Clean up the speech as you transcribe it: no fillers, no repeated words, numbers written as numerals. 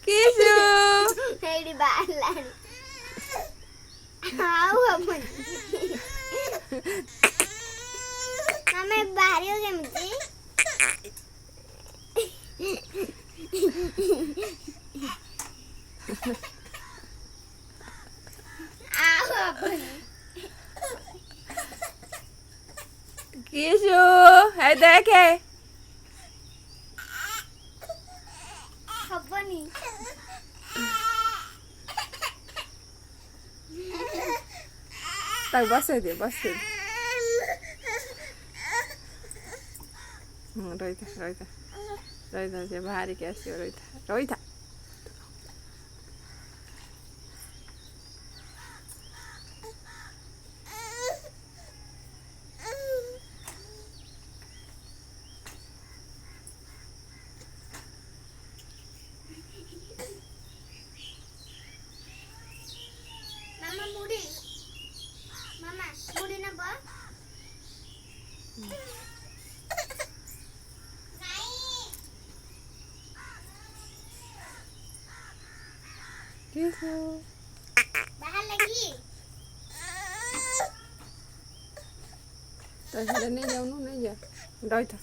Kisu. Hay đi bạn lại. Áo hầm. Mama bari हो गया मुझे. Áo hầm. Kisu. Hãy देखे. खबर नहीं. Tak बसे दे बसे दे. रोहिता रोहिता रोहिता से बाहर कैसे हो रोहिता रोहिता Mama मुड़ी. Mama मुड़ी ना बा. Kisu. बाहर लगी. Tak sudah nih jauh nih ya. Rohita.